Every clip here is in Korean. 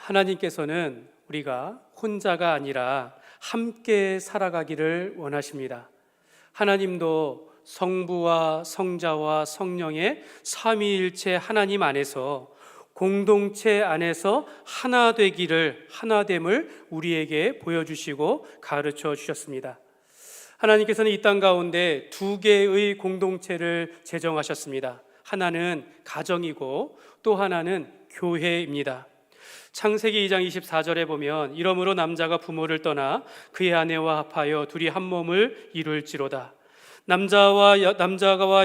하나님께서는 우리가 혼자가 아니라 함께 살아가기를 원하십니다. 하나님도 성부와 성자와 성령의 삼위일체 하나님 안에서 공동체 안에서 하나 되기를, 하나됨을 우리에게 보여주시고 가르쳐 주셨습니다. 하나님께서는 이 땅 가운데 두 개의 공동체를 제정하셨습니다. 하나는 가정이고 또 하나는 교회입니다. 창세기 2장 24절에 보면 이러므로 남자가 부모를 떠나 그의 아내와 합하여 둘이 한 몸을 이룰지로다. 남자와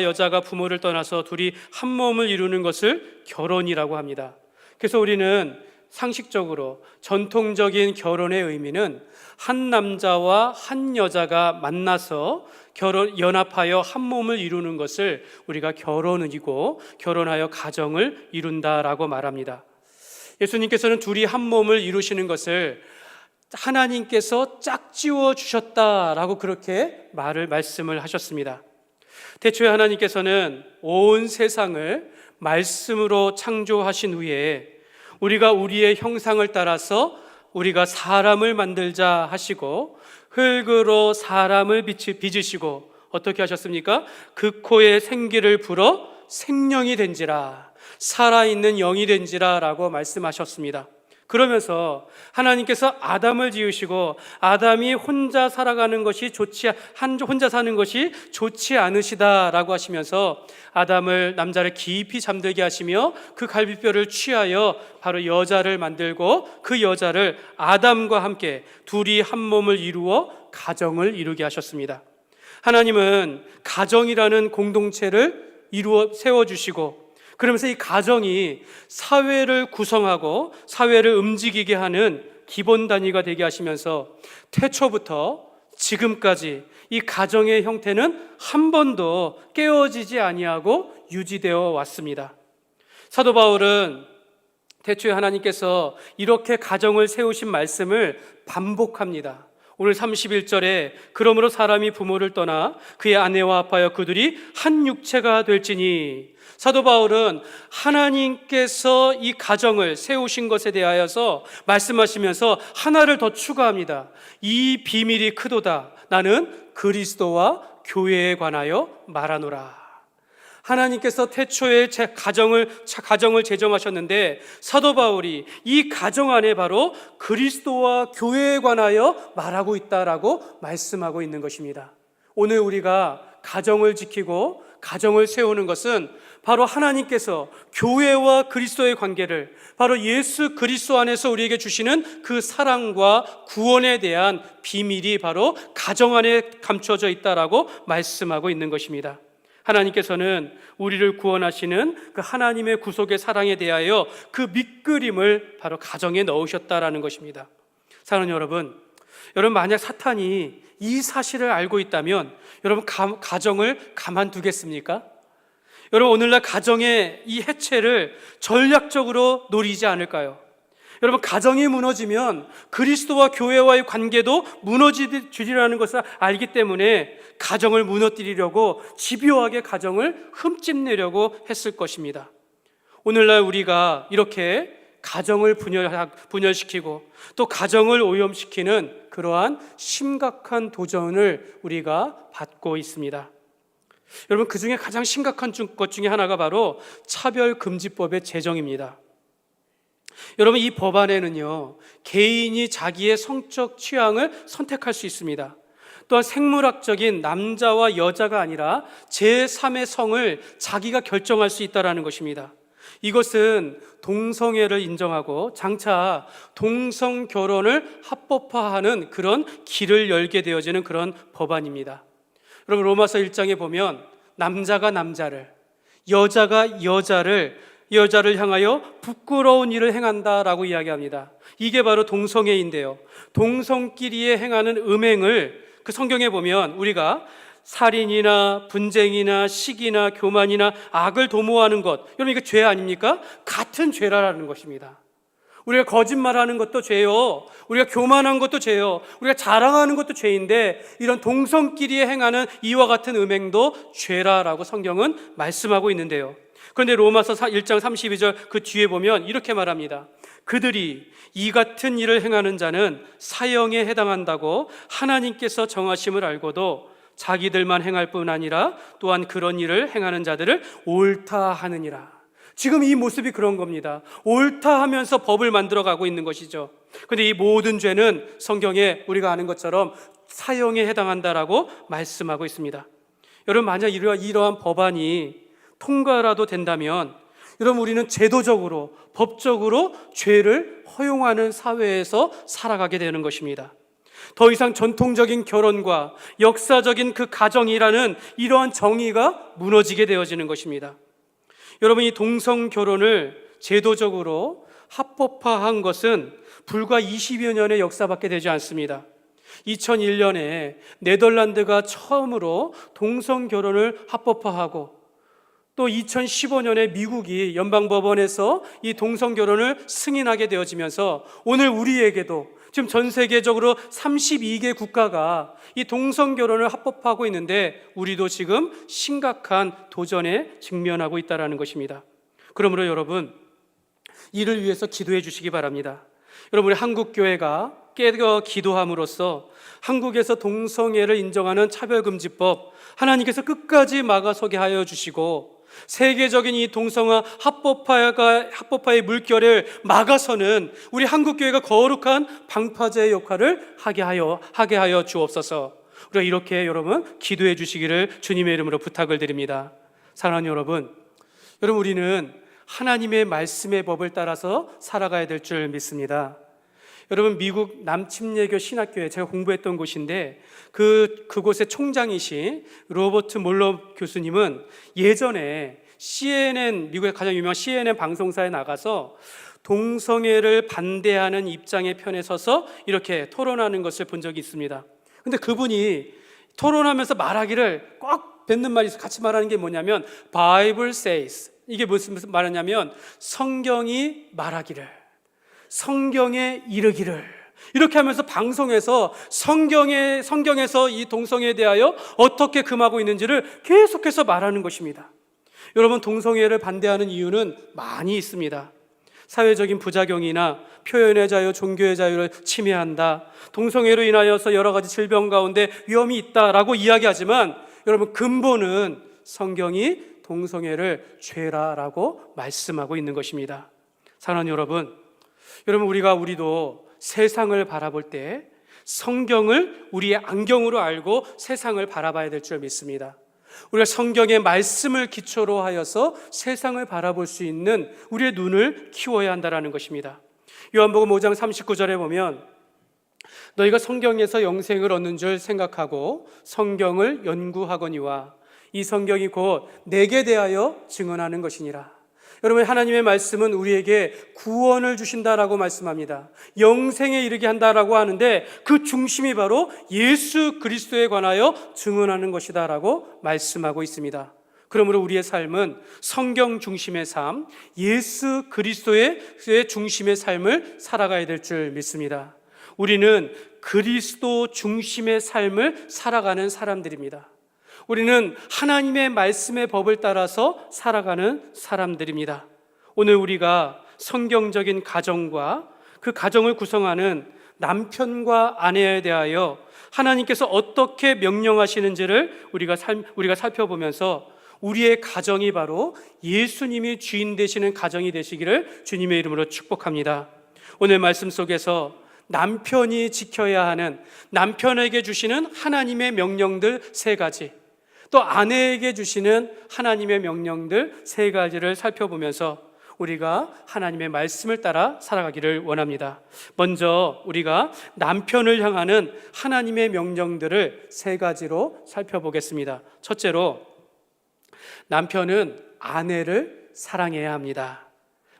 여자가 부모를 떠나서 둘이 한 몸을 이루는 것을 결혼이라고 합니다. 그래서 우리는 상식적으로 전통적인 결혼의 의미는 한 남자와 한 여자가 만나서 연합하여 한 몸을 이루는 것을 우리가 결혼이고 결혼하여 가정을 이룬다라고 말합니다. 예수님께서는 둘이 한 몸을 이루시는 것을 하나님께서 짝지어 주셨다라고 그렇게 말씀을 하셨습니다. 태초에 하나님께서는 온 세상을 말씀으로 창조하신 후에 우리가 우리의 형상을 따라서 우리가 사람을 만들자 하시고 흙으로 사람을 빚으시고 어떻게 하셨습니까? 그 코에 생기를 불어 생명이 된지라, 살아있는 영이 된지라 라고 말씀하셨습니다. 그러면서 하나님께서 아담을 지으시고 아담이 혼자 살아가는 것이 혼자 사는 것이 좋지 않으시다라고 하시면서 남자를 깊이 잠들게 하시며 그 갈비뼈를 취하여 바로 여자를 만들고 그 여자를 아담과 함께 둘이 한 몸을 이루어 가정을 이루게 하셨습니다. 하나님은 가정이라는 공동체를 세워주시고 그러면서 이 가정이 사회를 구성하고 사회를 움직이게 하는 기본 단위가 되게 하시면서 태초부터 지금까지 이 가정의 형태는 한 번도 깨어지지 아니하고 유지되어 왔습니다. 사도 바울은 태초에 하나님께서 이렇게 가정을 세우신 말씀을 반복합니다. 오늘 31절에 그러므로 사람이 부모를 떠나 그의 아내와 합하여 그들이 한 육체가 될지니, 사도 바울은 하나님께서 이 가정을 세우신 것에 대하여서 말씀하시면서 하나를 더 추가합니다. 이 비밀이 크도다. 나는 그리스도와 교회에 관하여 말하노라. 하나님께서 태초에 가정을 제정하셨는데 사도 바울이 이 가정 안에 바로 그리스도와 교회에 관하여 말하고 있다라고 말씀하고 있는 것입니다. 오늘 우리가 가정을 지키고 가정을 세우는 것은 바로 하나님께서 교회와 그리스도의 관계를 바로 예수 그리스도 안에서 우리에게 주시는 그 사랑과 구원에 대한 비밀이 바로 가정 안에 감춰져 있다라고 말씀하고 있는 것입니다. 하나님께서는 우리를 구원하시는 그 하나님의 구속의 사랑에 대하여 그 밑그림을 바로 가정에 넣으셨다라는 것입니다. 사랑하는 여러분 만약 사탄이 이 사실을 알고 있다면 여러분 가정을 가만두겠습니까? 여러분 오늘날 가정의 이 해체를 전략적으로 노리지 않을까요? 여러분 가정이 무너지면 그리스도와 교회와의 관계도 무너지리라는 것을 알기 때문에 가정을 무너뜨리려고 집요하게 가정을 흠집내려고 했을 것입니다. 오늘날 우리가 이렇게 가정을 분열시키고 또 가정을 오염시키는 그러한 심각한 도전을 우리가 받고 있습니다. 여러분 그 중에 가장 심각한 것 중에 하나가 바로 차별금지법의 제정입니다. 여러분 이 법안에는요 개인이 자기의 성적 취향을 선택할 수 있습니다. 또한 생물학적인 남자와 여자가 아니라 제3의 성을 자기가 결정할 수 있다는 것입니다. 이것은 동성애를 인정하고 장차 동성 결혼을 합법화하는 그런 길을 열게 되어지는 그런 법안입니다. 여러분 로마서 1장에 보면 남자가 남자를, 여자가 여자를 향하여 부끄러운 일을 행한다라고 이야기합니다. 이게 바로 동성애인데요. 동성끼리에 행하는 음행을 그 성경에 보면 우리가 살인이나 분쟁이나 시기나 교만이나 악을 도모하는 것, 여러분 이거 죄 아닙니까? 같은 죄라는 것입니다. 우리가 거짓말하는 것도 죄요, 우리가 교만한 것도 죄요, 우리가 자랑하는 것도 죄인데 이런 동성끼리 행하는 이와 같은 음행도 죄라라고 성경은 말씀하고 있는데요. 그런데 로마서 1장 32절 그 뒤에 보면 이렇게 말합니다. 그들이 이 같은 일을 행하는 자는 사형에 해당한다고 하나님께서 정하심을 알고도 자기들만 행할 뿐 아니라 또한 그런 일을 행하는 자들을 옳다 하느니라. 지금 이 모습이 그런 겁니다. 옳다 하면서 법을 만들어가고 있는 것이죠. 그런데 이 모든 죄는 성경에 우리가 아는 것처럼 사형에 해당한다라고 말씀하고 있습니다. 여러분, 만약 이러한 법안이 통과라도 된다면 여러분, 우리는 제도적으로 법적으로 죄를 허용하는 사회에서 살아가게 되는 것입니다. 더 이상 전통적인 결혼과 역사적인 그 가정이라는 이러한 정의가 무너지게 되어지는 것입니다. 여러분, 이 동성 결혼을 제도적으로 합법화한 것은 불과 20여 년의 역사밖에 되지 않습니다. 2001년에 네덜란드가 처음으로 동성 결혼을 합법화하고 또 2015년에 미국이 연방법원에서 이 동성 결혼을 승인하게 되어지면서 오늘 우리에게도 지금 전 세계적으로 32개 국가가 이 동성 결혼을 합법화하고 있는데 우리도 지금 심각한 도전에 직면하고 있다는 것입니다. 그러므로 여러분, 이를 위해서 기도해 주시기 바랍니다. 여러분, 우리 한국교회가 깨어 기도함으로써 한국에서 동성애를 인정하는 차별금지법 하나님께서 끝까지 막아서게 하여 주시고 세계적인 이 동성화 합법화의 물결을 막아서는 우리 한국교회가 거룩한 방파제의 역할을 하게 하여 주옵소서. 우리가 이렇게 여러분 기도해 주시기를 주님의 이름으로 부탁을 드립니다. 사랑하는 여러분, 우리는 하나님의 말씀의 법을 따라서 살아가야 될 줄 믿습니다. 여러분, 미국 남침례교 신학교에 제가 공부했던 곳인데 그곳의 총장이신 로버트 몰러 교수님은 예전에 CNN, 미국의 가장 유명한 CNN 방송사에 나가서 동성애를 반대하는 입장의 편에 서서 이렇게 토론하는 것을 본 적이 있습니다. 근데 그분이 토론하면서 말하기를 꼭 뱉는 말이 있어요. 같이 말하는 게 뭐냐면 Bible says, 이게 무슨 말하냐면 성경이 말하기를, 성경에 이르기를, 이렇게 하면서 방송에서 성경에서 이 동성애에 대하여 어떻게 금하고 있는지를 계속해서 말하는 것입니다. 여러분, 동성애를 반대하는 이유는 많이 있습니다. 사회적인 부작용이나 표현의 자유, 종교의 자유를 침해한다, 동성애로 인하여서 여러 가지 질병 가운데 위험이 있다라고 이야기하지만 여러분, 근본은 성경이 동성애를 죄라라고 말씀하고 있는 것입니다. 사랑하는 여러분, 우리도 세상을 바라볼 때 성경을 우리의 안경으로 알고 세상을 바라봐야 될 줄 믿습니다. 우리가 성경의 말씀을 기초로 하여서 세상을 바라볼 수 있는 우리의 눈을 키워야 한다는 것입니다. 요한복음 5장 39절에 보면 너희가 성경에서 영생을 얻는 줄 생각하고 성경을 연구하거니와 이 성경이 곧 내게 대하여 증언하는 것이니라. 여러분, 하나님의 말씀은 우리에게 구원을 주신다라고 말씀합니다. 영생에 이르게 한다라고 하는데 그 중심이 바로 예수 그리스도에 관하여 증언하는 것이다라고 말씀하고 있습니다. 그러므로 우리의 삶은 성경 중심의 삶, 예수 그리스도의 중심의 삶을 살아가야 될 줄 믿습니다. 우리는 그리스도 중심의 삶을 살아가는 사람들입니다. 우리는 하나님의 말씀의 법을 따라서 살아가는 사람들입니다. 오늘 우리가 성경적인 가정과 그 가정을 구성하는 남편과 아내에 대하여 하나님께서 어떻게 명령하시는지를 우리가 살펴보면서 우리의 가정이 바로 예수님이 주인 되시는 가정이 되시기를 주님의 이름으로 축복합니다. 오늘 말씀 속에서 남편이 지켜야 하는, 남편에게 주시는 하나님의 명령들 3가지, 또 아내에게 주시는 하나님의 명령들 3가지를 살펴보면서 우리가 하나님의 말씀을 따라 살아가기를 원합니다. 먼저 우리가 남편을 향하는 하나님의 명령들을 3가지로 살펴보겠습니다. 첫째로, 남편은 아내를 사랑해야 합니다.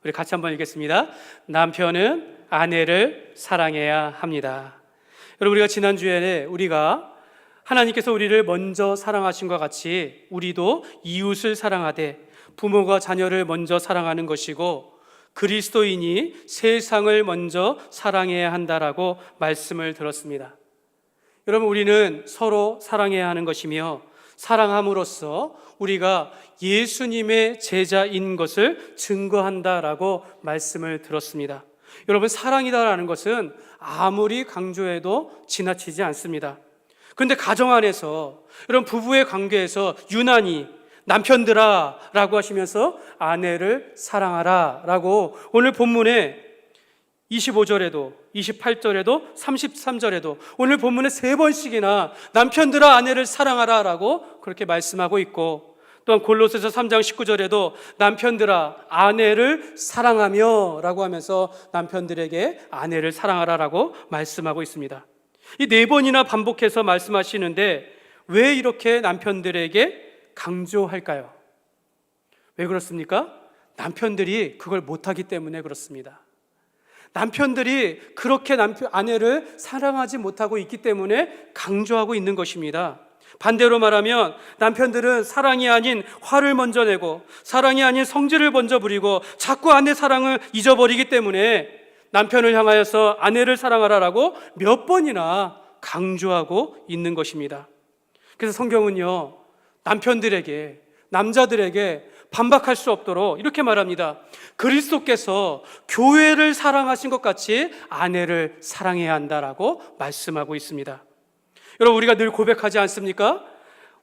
우리 같이 한번 읽겠습니다. 남편은 아내를 사랑해야 합니다. 여러분, 우리가 지난주에 하나님께서 우리를 먼저 사랑하신 것 같이 우리도 이웃을 사랑하되 부모가 자녀를 먼저 사랑하는 것이고 그리스도인이 세상을 먼저 사랑해야 한다라고 말씀을 들었습니다. 여러분, 우리는 서로 사랑해야 하는 것이며 사랑함으로써 우리가 예수님의 제자인 것을 증거한다라고 말씀을 들었습니다. 여러분, 사랑이다라는 것은 아무리 강조해도 지나치지 않습니다. 그런데 가정 안에서, 여러분 부부의 관계에서 유난히 남편들아 라고 하시면서 아내를 사랑하라 라고 오늘 본문에 25절에도 28절에도 33절에도 오늘 본문에 3번씩이나 남편들아 아내를 사랑하라 라고 그렇게 말씀하고 있고, 또한 골로새서 3장 19절에도 남편들아 아내를 사랑하며 라고 하면서 남편들에게 아내를 사랑하라 라고 말씀하고 있습니다. 이 4번이나 반복해서 말씀하시는데 왜 이렇게 남편들에게 강조할까요? 왜 그렇습니까? 남편들이 그걸 못하기 때문에 그렇습니다. 남편들이 그렇게 아내를 사랑하지 못하고 있기 때문에 강조하고 있는 것입니다. 반대로 말하면 남편들은 사랑이 아닌 화를 먼저 내고 사랑이 아닌 성질을 먼저 부리고 자꾸 아내 사랑을 잊어버리기 때문에 남편을 향하여서 아내를 사랑하라라고 몇 번이나 강조하고 있는 것입니다. 그래서 성경은요, 남편들에게, 남자들에게 반박할 수 없도록 이렇게 말합니다. 그리스도께서 교회를 사랑하신 것 같이 아내를 사랑해야 한다라고 말씀하고 있습니다. 여러분, 우리가 늘 고백하지 않습니까?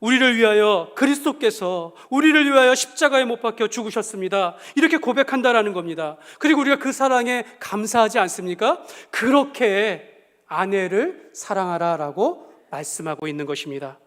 우리를 위하여 그리스도께서 우리를 위하여 십자가에 못 박혀 죽으셨습니다. 이렇게 고백한다라는 겁니다. 그리고 우리가 그 사랑에 감사하지 않습니까? 그렇게 아내를 사랑하라라고 말씀하고 있는 것입니다.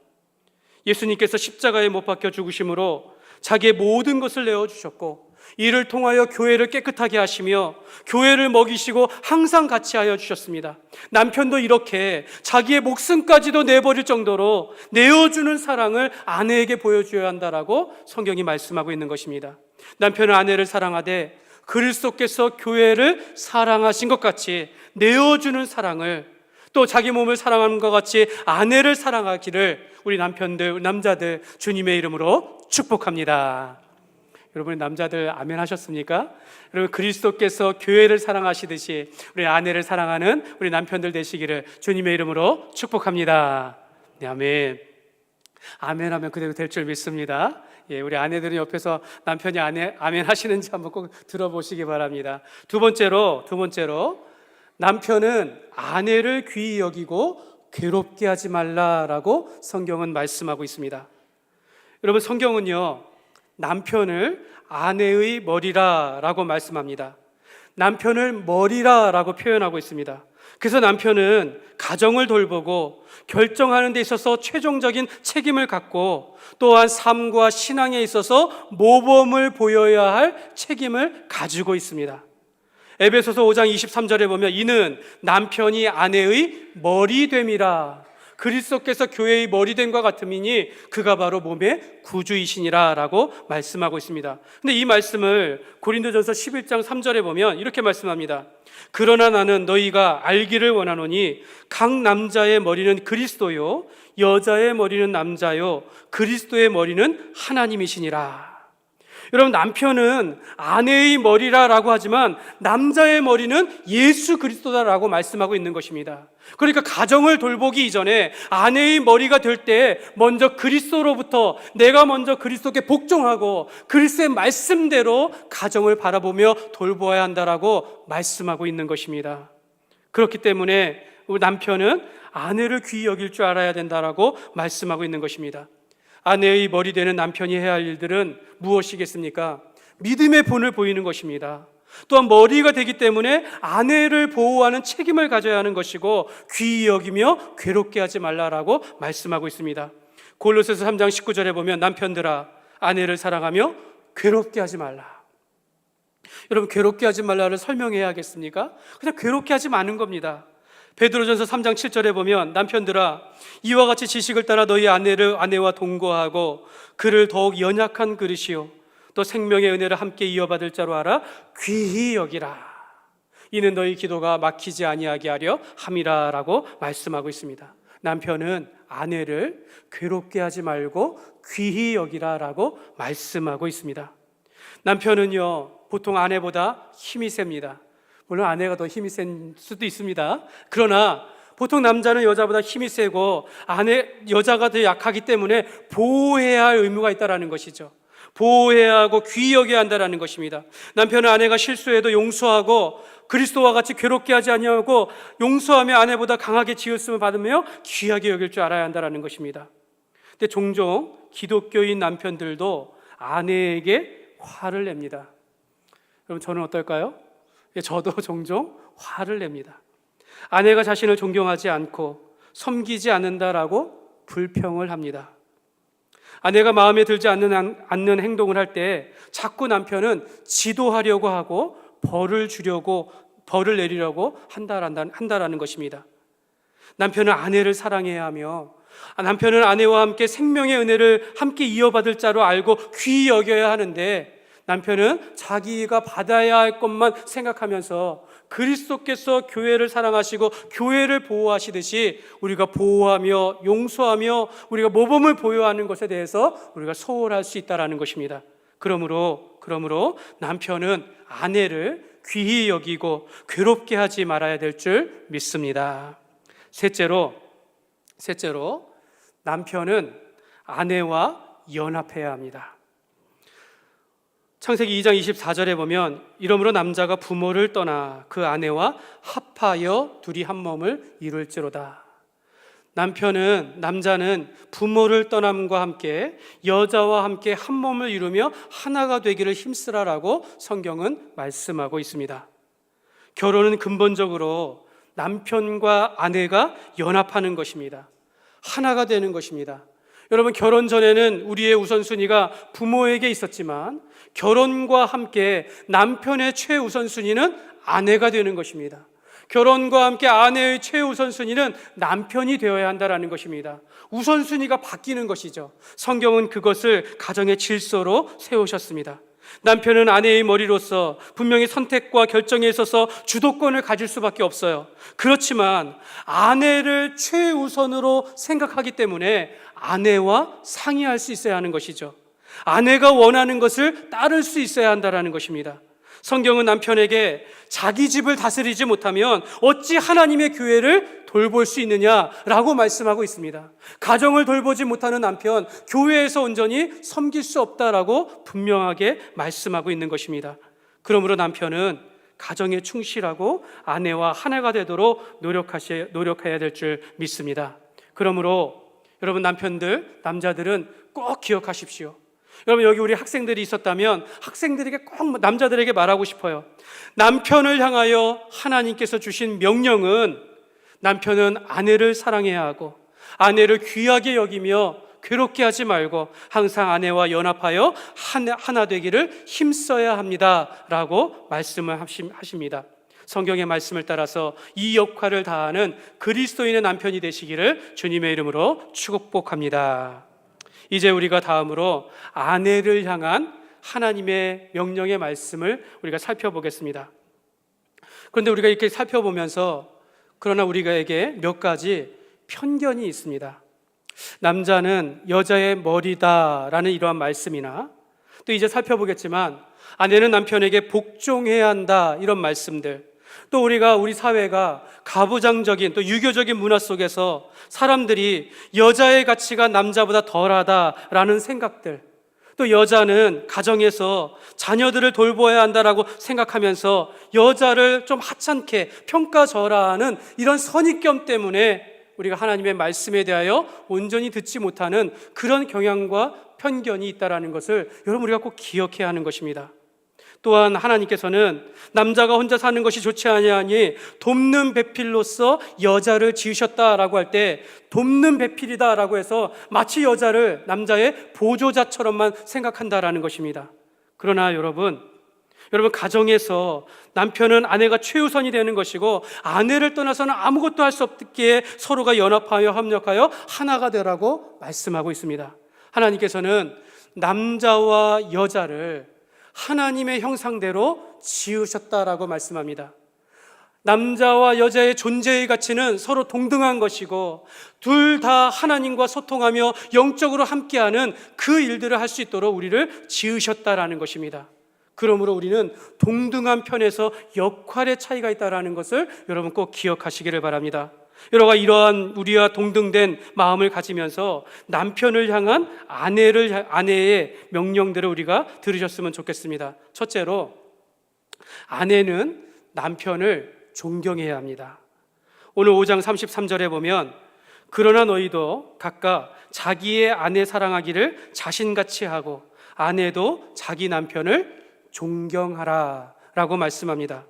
예수님께서 십자가에 못 박혀 죽으심으로 자기의 모든 것을 내어주셨고, 이를 통하여 교회를 깨끗하게 하시며 교회를 먹이시고 항상 같이 하여 주셨습니다. 남편도 이렇게 자기의 목숨까지도 내버릴 정도로 내어주는 사랑을 아내에게 보여줘야 한다라고 성경이 말씀하고 있는 것입니다. 남편은 아내를 사랑하되 그리스도께서 교회를 사랑하신 것 같이 내어주는 사랑을, 또 자기 몸을 사랑하는 것 같이 아내를 사랑하기를 우리 남편들, 남자들 주님의 이름으로 축복합니다. 여러분, 남자들 아멘 하셨습니까? 여러분, 그리스도께서 교회를 사랑하시듯이 우리 아내를 사랑하는 우리 남편들 되시기를 주님의 이름으로 축복합니다. 네, 아멘. 아멘 하면 그대로 될 줄 믿습니다. 예, 우리 아내들은 옆에서 남편이 아멘 하시는지 한번 꼭 들어보시기 바랍니다. 두 번째로 남편은 아내를 귀히 여기고 괴롭게 하지 말라라고 성경은 말씀하고 있습니다. 여러분, 성경은요, 남편을 아내의 머리라라고 말씀합니다. 남편을 머리라라고 표현하고 있습니다. 그래서 남편은 가정을 돌보고 결정하는 데 있어서 최종적인 책임을 갖고, 또한 삶과 신앙에 있어서 모범을 보여야 할 책임을 가지고 있습니다. 에베소서 5장 23절에 보면 이는 남편이 아내의 머리됨이라, 그리스도께서 교회의 머리됨과 같음이니 그가 바로 몸의 구주이시니라 라고 말씀하고 있습니다. 근데 이 말씀을 고린도전서 11장 3절에 보면 이렇게 말씀합니다. 그러나 나는 너희가 알기를 원하노니 각 남자의 머리는 그리스도요 여자의 머리는 남자요 그리스도의 머리는 하나님이시니라. 여러분, 남편은 아내의 머리라라고 하지만 남자의 머리는 예수 그리스도다라고 말씀하고 있는 것입니다. 그러니까 가정을 돌보기 이전에 아내의 머리가 될 때 먼저 그리스도로부터 내가 먼저 그리스도께 복종하고 그리스도의 말씀대로 가정을 바라보며 돌보아야 한다라고 말씀하고 있는 것입니다. 그렇기 때문에 우리 남편은 아내를 귀히 여길 줄 알아야 된다라고 말씀하고 있는 것입니다. 아내의 머리 되는 남편이 해야 할 일들은 무엇이겠습니까? 믿음의 본을 보이는 것입니다. 또한 머리가 되기 때문에 아내를 보호하는 책임을 가져야 하는 것이고 귀히 여기며 괴롭게 하지 말라라고 말씀하고 있습니다. 골로새서 3장 19절에 보면 남편들아 아내를 사랑하며 괴롭게 하지 말라. 여러분, 괴롭게 하지 말라를 설명해야 하겠습니까? 그냥 괴롭게 하지 마는 겁니다. 베드로전서 3장 7절에 보면 남편들아 이와 같이 지식을 따라 너희 아내와 동거하고 그를 더욱 연약한 그릇이요 또 생명의 은혜를 함께 이어받을 자로 알아 귀히 여기라. 이는 너희 기도가 막히지 아니하게 하려 함이라 라고 말씀하고 있습니다. 남편은 아내를 괴롭게 하지 말고 귀히 여기라 라고 말씀하고 있습니다. 남편은요 보통 아내보다 힘이 셉니다. 물론 아내가 더 힘이 센 수도 있습니다. 그러나 보통 남자는 여자보다 힘이 세고 여자가 더 약하기 때문에 보호해야 할 의무가 있다는 것이죠. 보호해야 하고 귀히 여겨야 한다는 것입니다. 남편은 아내가 실수해도 용서하고 그리스도와 같이 괴롭게 하지 아니하고 용서하며 아내보다 강하게 지었음을 받으며 귀하게 여길 줄 알아야 한다는 것입니다. 근데 종종 기독교인 남편들도 아내에게 화를 냅니다. 여러분, 저는 어떨까요? 저도 종종 화를 냅니다. 아내가 자신을 존경하지 않고 섬기지 않는다라고 불평을 합니다. 아내가 마음에 들지 않는 행동을 할 때 자꾸 남편은 지도하려고 하고 벌을 내리려고 한다라는 것입니다. 남편은 아내를 사랑해야 하며 남편은 아내와 함께 생명의 은혜를 함께 이어받을 자로 알고 귀히 여겨야 하는데 남편은 자기가 받아야 할 것만 생각하면서 그리스도께서 교회를 사랑하시고 교회를 보호하시듯이 우리가 보호하며 용서하며 우리가 모범을 보여하는 것에 대해서 우리가 소홀할 수 있다는 것입니다. 그러므로 남편은 아내를 귀히 여기고 괴롭게 하지 말아야 될 줄 믿습니다. 셋째로 남편은 아내와 연합해야 합니다. 창세기 2장 24절에 보면 이러므로 남자가 부모를 떠나 그 아내와 합하여 둘이 한 몸을 이룰지로다. 남자는 부모를 떠남과 함께 여자와 함께 한 몸을 이루며 하나가 되기를 힘쓰라라고 성경은 말씀하고 있습니다. 결혼은 근본적으로 남편과 아내가 연합하는 것입니다. 하나가 되는 것입니다. 여러분, 결혼 전에는 우리의 우선순위가 부모에게 있었지만 결혼과 함께 남편의 최우선순위는 아내가 되는 것입니다. 결혼과 함께 아내의 최우선순위는 남편이 되어야 한다는 것입니다. 우선순위가 바뀌는 것이죠. 성경은 그것을 가정의 질서로 세우셨습니다. 남편은 아내의 머리로서 분명히 선택과 결정에 있어서 주도권을 가질 수밖에 없어요. 그렇지만 아내를 최우선으로 생각하기 때문에 아내와 상의할 수 있어야 하는 것이죠. 아내가 원하는 것을 따를 수 있어야 한다는 것입니다. 성경은 남편에게 자기 집을 다스리지 못하면 어찌 하나님의 교회를 돌볼 수 있느냐라고 말씀하고 있습니다. 가정을 돌보지 못하는 남편, 교회에서 온전히 섬길 수 없다라고 분명하게 말씀하고 있는 것입니다. 그러므로 남편은 가정에 충실하고 아내와 하나가 되도록 노력해야 될 줄 믿습니다. 그러므로 여러분, 남자들은 꼭 기억하십시오. 여러분, 여기 우리 학생들이 있었다면 학생들에게 꼭 남자들에게 말하고 싶어요. 남편을 향하여 하나님께서 주신 명령은 남편은 아내를 사랑해야 하고 아내를 귀하게 여기며 괴롭게 하지 말고 항상 아내와 연합하여 하나 되기를 힘써야 합니다라고 말씀을 하십니다. 성경의 말씀을 따라서 이 역할을 다하는 그리스도인의 남편이 되시기를 주님의 이름으로 축복합니다. 이제 우리가 다음으로 아내를 향한 하나님의 명령의 말씀을 우리가 살펴보겠습니다. 그런데 우리가 이렇게 살펴보면서 그러나 우리에게 몇 가지 편견이 있습니다. 남자는 여자의 머리다라는 이러한 말씀이나 또 이제 살펴보겠지만 아내는 남편에게 복종해야 한다 이런 말씀들, 또 우리 사회가 가부장적인 또 유교적인 문화 속에서 사람들이 여자의 가치가 남자보다 덜하다라는 생각들, 또 여자는 가정에서 자녀들을 돌보아야 한다라고 생각하면서 여자를 좀 하찮게 평가절하하는 이런 선입견 때문에 우리가 하나님의 말씀에 대하여 온전히 듣지 못하는 그런 경향과 편견이 있다는 것을 여러분 우리가 꼭 기억해야 하는 것입니다. 또한 하나님께서는 남자가 혼자 사는 것이 좋지 아니하니 돕는 배필로서 여자를 지으셨다라고 할 때 돕는 배필이다라고 해서 마치 여자를 남자의 보조자처럼만 생각한다라는 것입니다. 그러나 여러분 가정에서 남편은 아내가 최우선이 되는 것이고 아내를 떠나서는 아무것도 할 수 없기에 서로가 연합하여 협력하여 하나가 되라고 말씀하고 있습니다. 하나님께서는 남자와 여자를 하나님의 형상대로 지으셨다라고 말씀합니다. 남자와 여자의 존재의 가치는 서로 동등한 것이고 둘 다 하나님과 소통하며 영적으로 함께하는 그 일들을 할 수 있도록 우리를 지으셨다라는 것입니다. 그러므로 우리는 동등한 편에서 역할의 차이가 있다는 것을 여러분 꼭 기억하시기를 바랍니다. 이러한 우리와 동등된 마음을 가지면서 남편을 향한 아내의 명령들을 우리가 들으셨으면 좋겠습니다. 첫째로, 아내는 남편을 존경해야 합니다. 오늘 5장 33절에 보면, 그러나 너희도 각각 자기의 아내 사랑하기를 자신같이 하고 아내도 자기 남편을 존경하라 라고 말씀합니다.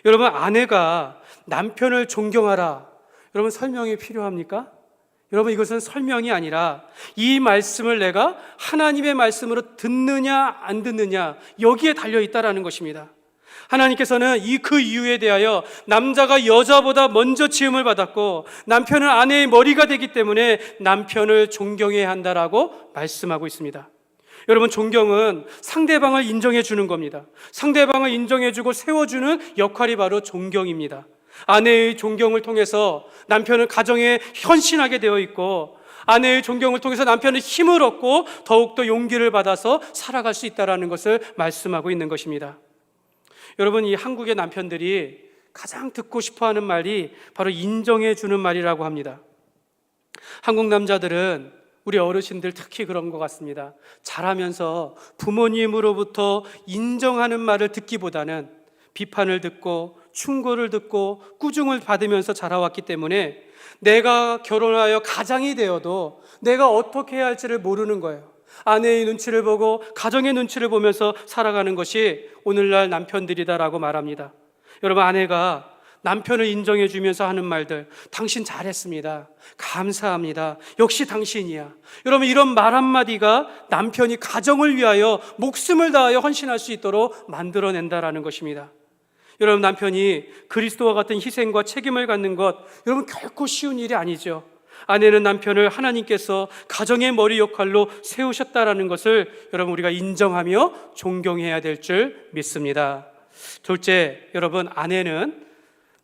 여러분, 아내가 남편을 존경하라, 여러분 설명이 필요합니까? 여러분, 이것은 설명이 아니라 이 말씀을 내가 하나님의 말씀으로 듣느냐 안 듣느냐, 여기에 달려있다라는 것입니다. 하나님께서는 그 이유에 대하여 남자가 여자보다 먼저 지음을 받았고 남편은 아내의 머리가 되기 때문에 남편을 존경해야 한다라고 말씀하고 있습니다. 여러분, 존경은 상대방을 인정해 주는 겁니다. 상대방을 인정해 주고 세워주는 역할이 바로 존경입니다. 아내의 존경을 통해서 남편은 가정에 헌신하게 되어 있고, 아내의 존경을 통해서 남편은 힘을 얻고 더욱더 용기를 받아서 살아갈 수 있다는 것을 말씀하고 있는 것입니다. 여러분, 이 한국의 남편들이 가장 듣고 싶어하는 말이 바로 인정해 주는 말이라고 합니다. 한국 남자들은, 우리 어르신들 특히 그런 것 같습니다. 자라면서 부모님으로부터 인정하는 말을 듣기보다는 비판을 듣고 충고를 듣고 꾸중을 받으면서 자라왔기 때문에 내가 결혼하여 가장이 되어도 내가 어떻게 해야 할지를 모르는 거예요. 아내의 눈치를 보고 가정의 눈치를 보면서 살아가는 것이 오늘날 남편들이다라고 말합니다. 여러분, 아내가 남편을 인정해 주면서 하는 말들, 당신 잘했습니다, 감사합니다, 역시 당신이야, 여러분, 이런 말 한마디가 남편이 가정을 위하여 목숨을 다하여 헌신할 수 있도록 만들어낸다라는 것입니다. 여러분, 남편이 그리스도와 같은 희생과 책임을 갖는 것, 여러분, 결코 쉬운 일이 아니죠. 아내는 남편을 하나님께서 가정의 머리 역할로 세우셨다라는 것을 여러분, 우리가 인정하며 존경해야 될 줄 믿습니다. 둘째, 여러분, 아내는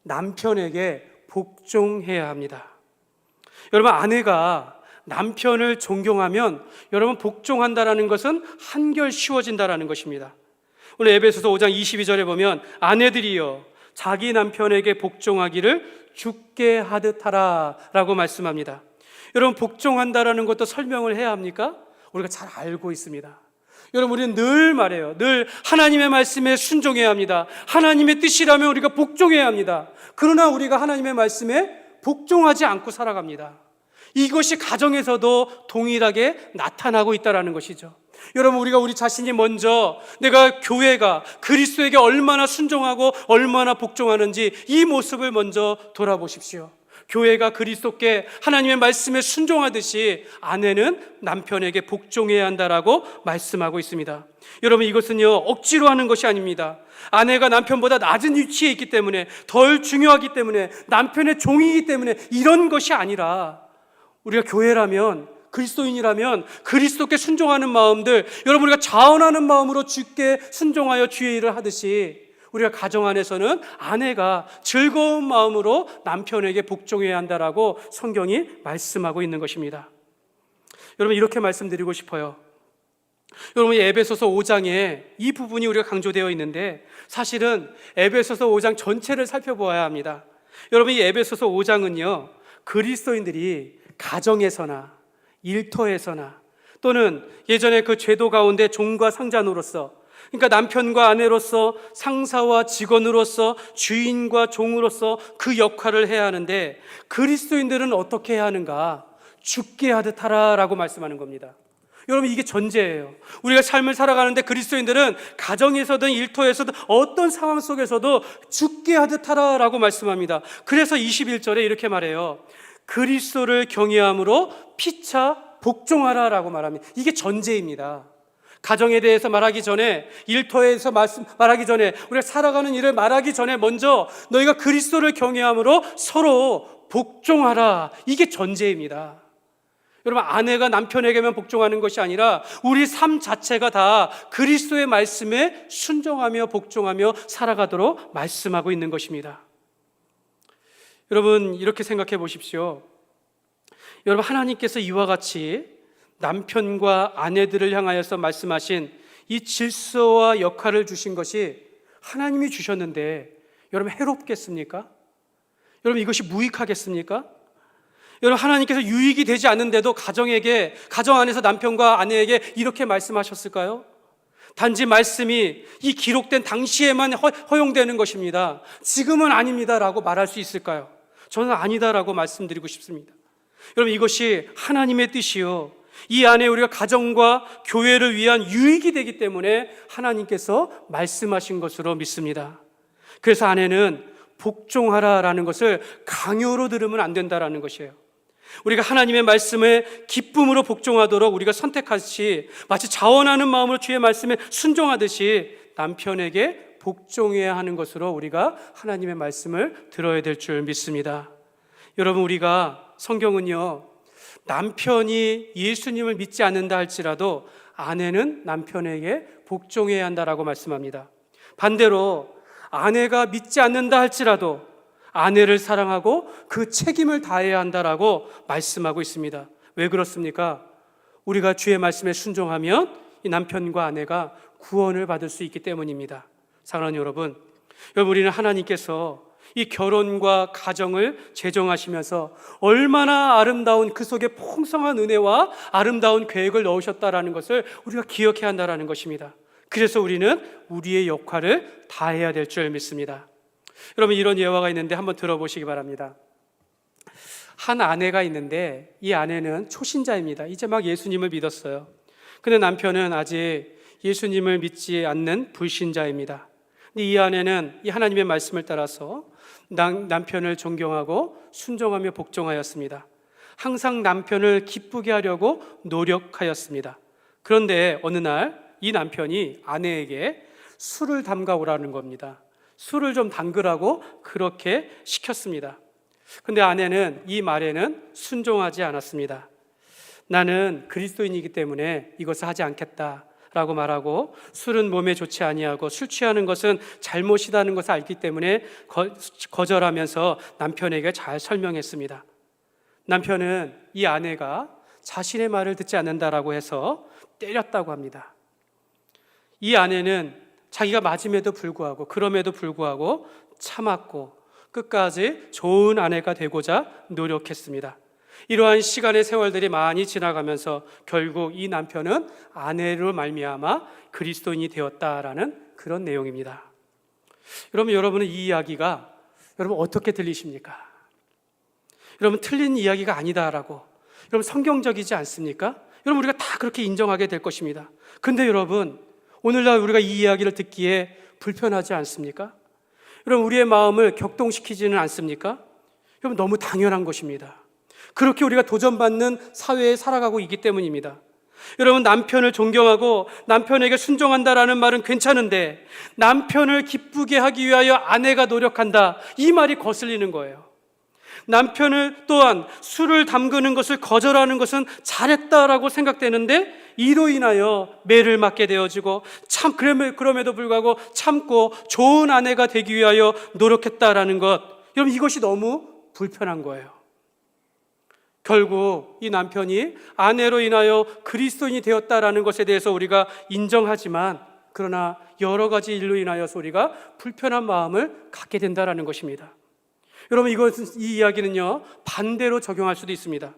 남편에게 복종해야 합니다. 여러분, 아내가 남편을 존경하면 여러분, 복종한다라는 것은 한결 쉬워진다라는 것입니다. 오늘 에베소서 5장 22절에 보면, 아내들이여 자기 남편에게 복종하기를 죽게 하듯 하라 라고 말씀합니다. 여러분, 복종한다라는 것도 설명을 해야 합니까? 우리가 잘 알고 있습니다. 여러분, 우리는 늘 말해요. 늘 하나님의 말씀에 순종해야 합니다. 하나님의 뜻이라면 우리가 복종해야 합니다. 그러나 우리가 하나님의 말씀에 복종하지 않고 살아갑니다. 이것이 가정에서도 동일하게 나타나고 있다는 것이죠. 여러분, 우리가 우리 자신이 먼저 내가 교회가 그리스도에게 얼마나 순종하고 얼마나 복종하는지 이 모습을 먼저 돌아보십시오. 교회가 그리스도께 하나님의 말씀에 순종하듯이 아내는 남편에게 복종해야 한다라고 말씀하고 있습니다. 여러분, 이것은요, 억지로 하는 것이 아닙니다. 아내가 남편보다 낮은 위치에 있기 때문에, 덜 중요하기 때문에, 남편의 종이기 때문에 이런 것이 아니라, 우리가 교회라면, 그리스도인이라면 그리스도께 순종하는 마음들, 여러분, 우리가 자원하는 마음으로 주께 순종하여 주의 일을 하듯이 우리가 가정 안에서는 아내가 즐거운 마음으로 남편에게 복종해야 한다라고 성경이 말씀하고 있는 것입니다. 여러분, 이렇게 말씀드리고 싶어요. 여러분, 에베소서 5장에 이 부분이 우리가 강조되어 있는데, 사실은 에베소서 5장 전체를 살펴보아야 합니다. 여러분, 이 에베소서 5장은요, 그리스도인들이 가정에서나 일터에서나 또는 예전에 그 제도 가운데 종과 상자노로서, 그러니까 남편과 아내로서, 상사와 직원으로서, 주인과 종으로서 그 역할을 해야 하는데, 그리스도인들은 어떻게 해야 하는가? 죽게 하듯 하라라고 말씀하는 겁니다. 여러분, 이게 전제예요. 우리가 삶을 살아가는데 그리스도인들은 가정에서든 일터에서든 어떤 상황 속에서도 죽게 하듯 하라라고 말씀합니다. 그래서 21절에 이렇게 말해요. 그리스도를 경외함으로 피차 복종하라라고 말합니다. 이게 전제입니다. 가정에 대해서 말하기 전에, 일터에서 말하기 전에, 우리가 살아가는 일을 말하기 전에 먼저 너희가 그리스도를 경외함으로 서로 복종하라, 이게 전제입니다. 여러분, 아내가 남편에게만 복종하는 것이 아니라 우리 삶 자체가 다 그리스도의 말씀에 순종하며 복종하며 살아가도록 말씀하고 있는 것입니다. 여러분, 이렇게 생각해 보십시오. 여러분, 하나님께서 이와 같이 남편과 아내들을 향하여서 말씀하신 이 질서와 역할을 주신 것이 하나님이 주셨는데 여러분, 해롭겠습니까? 여러분, 이것이 무익하겠습니까? 여러분, 하나님께서 유익이 되지 않는데도 가정 안에서 남편과 아내에게 이렇게 말씀하셨을까요? 단지 말씀이 이 기록된 당시에만 허용되는 것입니다. 지금은 아닙니다라고 말할 수 있을까요? 저는 아니다라고 말씀드리고 싶습니다. 여러분, 이것이 하나님의 뜻이요, 이 안에 우리가 가정과 교회를 위한 유익이 되기 때문에 하나님께서 말씀하신 것으로 믿습니다. 그래서 아내는 복종하라라는 것을 강요로 들으면 안 된다라는 것이에요. 우리가 하나님의 말씀에 기쁨으로 복종하도록 우리가 선택하듯이, 마치 자원하는 마음으로 주의 말씀에 순종하듯이 남편에게 복종해야 하는 것으로 우리가 하나님의 말씀을 들어야 될 줄 믿습니다. 여러분, 우리가 성경은요, 남편이 예수님을 믿지 않는다 할지라도 아내는 남편에게 복종해야 한다라고 말씀합니다. 반대로 아내가 믿지 않는다 할지라도 아내를 사랑하고 그 책임을 다해야 한다라고 말씀하고 있습니다. 왜 그렇습니까? 우리가 주의 말씀에 순종하면 이 남편과 아내가 구원을 받을 수 있기 때문입니다. 사랑하는 여러분, 우리는 하나님께서 이 결혼과 가정을 제정하시면서 얼마나 아름다운, 그 속에 풍성한 은혜와 아름다운 계획을 넣으셨다라는 것을 우리가 기억해야 한다라는 것입니다. 그래서 우리는 우리의 역할을 다해야 될 줄 믿습니다. 여러분, 이런 예화가 있는데 한번 들어보시기 바랍니다. 한 아내가 있는데 이 아내는 초신자입니다. 이제 막 예수님을 믿었어요. 근데 남편은 아직 예수님을 믿지 않는 불신자입니다. 근데 이 아내는 이 하나님의 말씀을 따라서 남편을 존경하고 순종하며 복종하였습니다. 항상 남편을 기쁘게 하려고 노력하였습니다. 그런데 어느 날 이 남편이 아내에게 술을 담가 오라는 겁니다. 술을 좀 담그라고 그렇게 시켰습니다. 근데 아내는 이 말에는 순종하지 않았습니다. 나는 그리스도인이기 때문에 이것을 하지 않겠다라고 말하고, 술은 몸에 좋지 아니하고 술 취하는 것은 잘못이라는 것을 알기 때문에 거절하면서 남편에게 잘 설명했습니다. 남편은 이 아내가 자신의 말을 듣지 않는다라고 해서 때렸다고 합니다. 이 아내는 자기가 맞음에도 불구하고, 그럼에도 불구하고 참았고 끝까지 좋은 아내가 되고자 노력했습니다. 이러한 시간의 세월들이 많이 지나가면서 결국 이 남편은 아내로 말미암아 그리스도인이 되었다라는 그런 내용입니다. 여러분은 이 이야기가 어떻게 들리십니까? 여러분, 틀린 이야기가 아니다라고, 여러분, 성경적이지 않습니까? 여러분, 우리가 다 그렇게 인정하게 될 것입니다. 근데 여러분, 오늘날 우리가 이 이야기를 듣기에 불편하지 않습니까? 여러분, 우리의 마음을 격동시키지는 않습니까? 여러분, 너무 당연한 것입니다. 그렇게 우리가 도전받는 사회에 살아가고 있기 때문입니다. 여러분, 남편을 존경하고 남편에게 순종한다라는 말은 괜찮은데, 남편을 기쁘게 하기 위하여 아내가 노력한다, 이 말이 거슬리는 거예요. 남편을 또한 술을 담그는 것을 거절하는 것은 잘했다라고 생각되는데, 이로 인하여 매를 맞게 되어지고, 그럼에도 불구하고 참고 좋은 아내가 되기 위하여 노력했다라는 것, 여러분, 이것이 너무 불편한 거예요. 결국 이 남편이 아내로 인하여 그리스도인이 되었다라는 것에 대해서 우리가 인정하지만, 그러나 여러 가지 일로 인하여서 우리가 불편한 마음을 갖게 된다라는 것입니다. 여러분, 이 이야기는요, 반대로 적용할 수도 있습니다.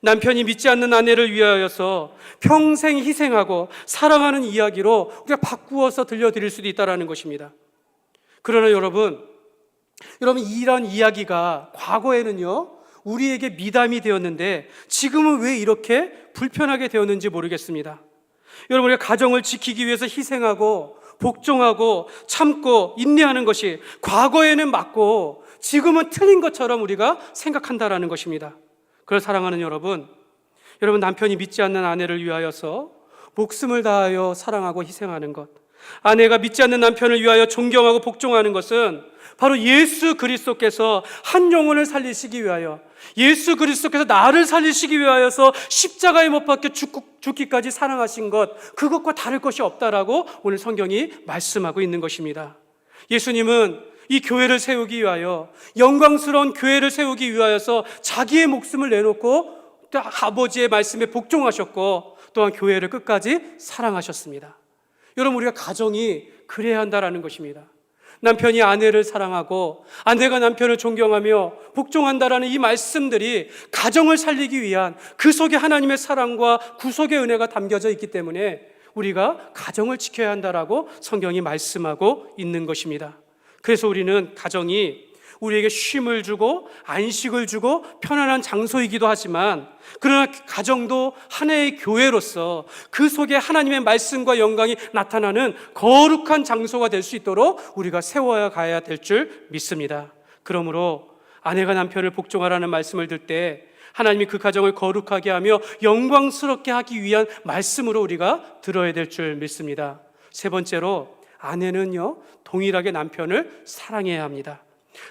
남편이 믿지 않는 아내를 위하여서 평생 희생하고 사랑하는 이야기로 우리가 바꾸어서 들려드릴 수도 있다는 것입니다. 그러나 여러분, 이런 이야기가 과거에는요, 우리에게 미담이 되었는데 지금은 왜 이렇게 불편하게 되었는지 모르겠습니다. 여러분, 우리가 가정을 지키기 위해서 희생하고 복종하고 참고 인내하는 것이 과거에는 맞고 지금은 틀린 것처럼 우리가 생각한다라는 것입니다. 그걸 사랑하는 여러분, 남편이 믿지 않는 아내를 위하여서 목숨을 다하여 사랑하고 희생하는 것, 아내가 믿지 않는 남편을 위하여 존경하고 복종하는 것은 바로 예수 그리스도께서 한 영혼을 살리시기 위하여, 예수 그리스도께서 나를 살리시기 위하여서 십자가에 못 박혀 죽기까지 사랑하신 것, 그것과 다를 것이 없다라고 오늘 성경이 말씀하고 있는 것입니다. 예수님은 이 교회를 세우기 위하여, 영광스러운 교회를 세우기 위하여서 자기의 목숨을 내놓고 아버지의 말씀에 복종하셨고, 또한 교회를 끝까지 사랑하셨습니다. 여러분, 우리가 가정이 그래야 한다라는 것입니다. 남편이 아내를 사랑하고 아내가 남편을 존경하며 복종한다라는 이 말씀들이 가정을 살리기 위한 그 속에 하나님의 사랑과 구속의 은혜가 담겨져 있기 때문에 우리가 가정을 지켜야 한다라고 성경이 말씀하고 있는 것입니다. 그래서 우리는 가정이 우리에게 쉼을 주고 안식을 주고 편안한 장소이기도 하지만, 그러나 가정도 하나의 교회로서 그 속에 하나님의 말씀과 영광이 나타나는 거룩한 장소가 될 수 있도록 우리가 세워야 가야 될 줄 믿습니다. 그러므로 아내가 남편을 복종하라는 말씀을 들 때 하나님이 그 가정을 거룩하게 하며 영광스럽게 하기 위한 말씀으로 우리가 들어야 될 줄 믿습니다. 세 번째로, 아내는요 동일하게 남편을 사랑해야 합니다.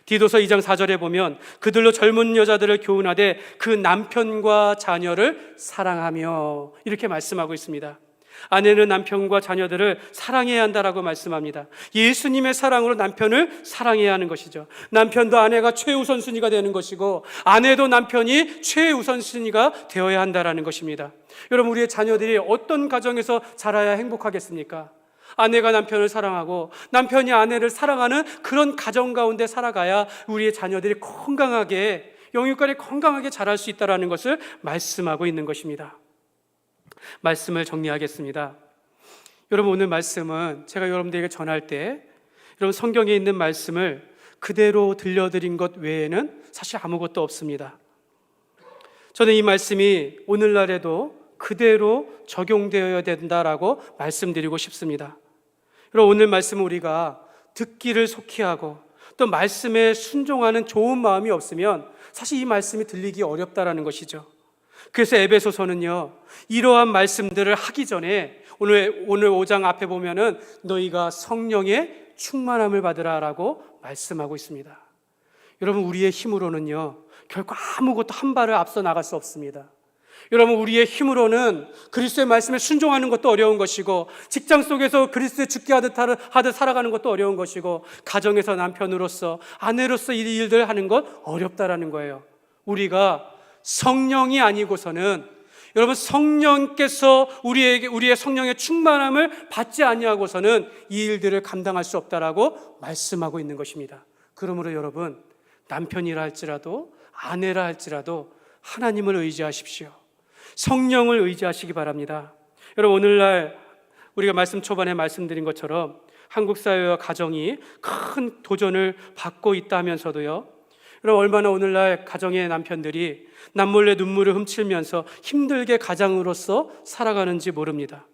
디도서 2장 4절에 보면 그들로 젊은 여자들을 교훈하되 그 남편과 자녀를 사랑하며 이렇게 말씀하고 있습니다. 아내는 남편과 자녀들을 사랑해야 한다라고 말씀합니다. 예수님의 사랑으로 남편을 사랑해야 하는 것이죠. 남편도 아내가 최우선순위가 되는 것이고 아내도 남편이 최우선순위가 되어야 한다라는 것입니다. 여러분, 우리의 자녀들이 어떤 가정에서 자라야 행복하겠습니까? 아내가 남편을 사랑하고 남편이 아내를 사랑하는 그런 가정 가운데 살아가야 우리의 자녀들이 건강하게, 영육간에 건강하게 자랄 수 있다는 것을 말씀하고 있는 것입니다. 말씀을 정리하겠습니다. 여러분, 오늘 말씀은 제가 여러분들에게 전할 때 여러분 성경에 있는 말씀을 그대로 들려드린 것 외에는 사실 아무것도 없습니다. 저는 이 말씀이 오늘날에도 그대로 적용되어야 된다라고 말씀드리고 싶습니다. 여러분, 오늘 말씀은 우리가 듣기를 속히 하고 또 말씀에 순종하는 좋은 마음이 없으면 사실 이 말씀이 들리기 어렵다라는 것이죠. 그래서 에베소서는요 이러한 말씀들을 하기 전에 오늘 5장 앞에 보면은 너희가 성령의 충만함을 받으라라고 말씀하고 있습니다. 여러분, 우리의 힘으로는요 결코 아무것도 한 발을 앞서 나갈 수 없습니다. 여러분, 우리의 힘으로는 그리스도의 말씀에 순종하는 것도 어려운 것이고, 직장 속에서 그리스도의 죽게 하듯 살아가는 것도 어려운 것이고, 가정에서 남편으로서 아내로서 이 일들 하는 것 어렵다라는 거예요. 우리가 성령이 아니고서는, 여러분, 성령께서 우리의 성령의 충만함을 받지 아니하고서는 이 일들을 감당할 수 없다라고 말씀하고 있는 것입니다. 그러므로 여러분, 남편이라 할지라도 아내라 할지라도 하나님을 의지하십시오. 성령을 의지하시기 바랍니다. 여러분, 오늘날 우리가 말씀 초반에 말씀드린 것처럼 한국 사회와 가정이 큰 도전을 받고 있다면서도요, 여러분, 얼마나 오늘날 가정의 남편들이 남몰래 눈물을 훔치면서 힘들게 가장으로서 살아가는지 모릅니다.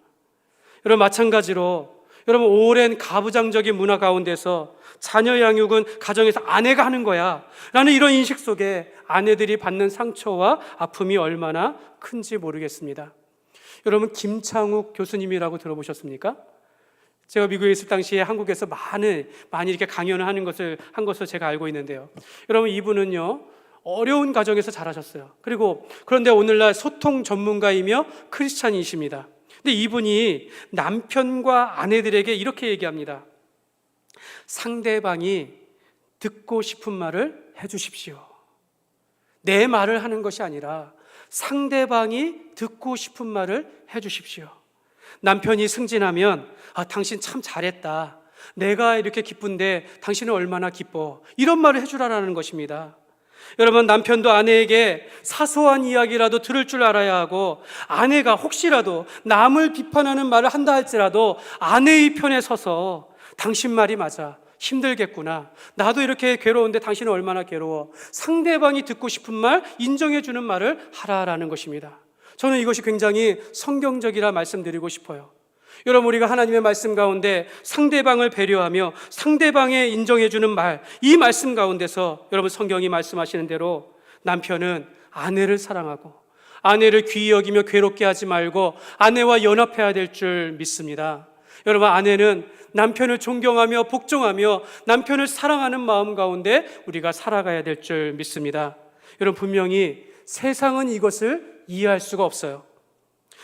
여러분, 마찬가지로 여러분, 오랜 가부장적인 문화 가운데서 자녀 양육은 가정에서 아내가 하는 거야 라는 이런 인식 속에 아내들이 받는 상처와 아픔이 얼마나 큰지 모르겠습니다. 여러분, 김창욱 교수님이라고 들어보셨습니까? 제가 미국에 있을 당시에 한국에서 많이 이렇게 강연을 한 것을 제가 알고 있는데요. 여러분, 이분은요 어려운 가정에서 자라셨어요. 그런데 오늘날 소통 전문가이며 크리스찬이십니다. 근데 이분이 남편과 아내들에게 이렇게 얘기합니다. 상대방이 듣고 싶은 말을 해주십시오. 내 말을 하는 것이 아니라 상대방이 듣고 싶은 말을 해주십시오. 남편이 승진하면 당신 참 잘했다, 내가 이렇게 기쁜데 당신은 얼마나 기뻐, 이런 말을 해주라는 것입니다. 여러분, 남편도 아내에게 사소한 이야기라도 들을 줄 알아야 하고, 아내가 혹시라도 남을 비판하는 말을 한다 할지라도 아내의 편에 서서 당신 말이 맞아, 힘들겠구나, 나도 이렇게 괴로운데 당신은 얼마나 괴로워, 상대방이 듣고 싶은 말, 인정해 주는 말을 하라라는 것입니다. 저는 이것이 굉장히 성경적이라 말씀드리고 싶어요. 여러분, 우리가 하나님의 말씀 가운데 상대방을 배려하며 상대방에 인정해 주는 말, 이 말씀 가운데서 여러분, 성경이 말씀하시는 대로 남편은 아내를 사랑하고 아내를 귀히 여기며 괴롭게 하지 말고 아내와 연합해야 될 줄 믿습니다. 여러분, 아내는 남편을 존경하며 복종하며 남편을 사랑하는 마음 가운데 우리가 살아가야 될 줄 믿습니다. 여러분, 분명히 세상은 이것을 이해할 수가 없어요.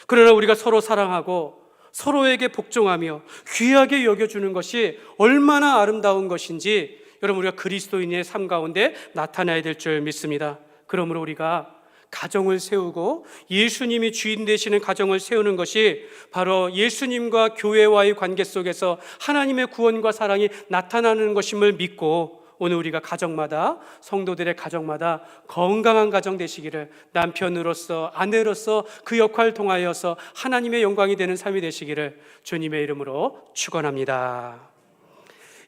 그러나 우리가 서로 사랑하고 서로에게 복종하며 귀하게 여겨주는 것이 얼마나 아름다운 것인지 여러분, 우리가 그리스도인의 삶 가운데 나타나야 될 줄 믿습니다. 그러므로 우리가 가정을 세우고 예수님이 주인 되시는 가정을 세우는 것이 바로 예수님과 교회와의 관계 속에서 하나님의 구원과 사랑이 나타나는 것임을 믿고, 오늘 우리가 가정마다, 성도들의 가정마다 건강한 가정 되시기를, 남편으로서 아내로서 그 역할을 통하여서 하나님의 영광이 되는 삶이 되시기를 주님의 이름으로 축원합니다.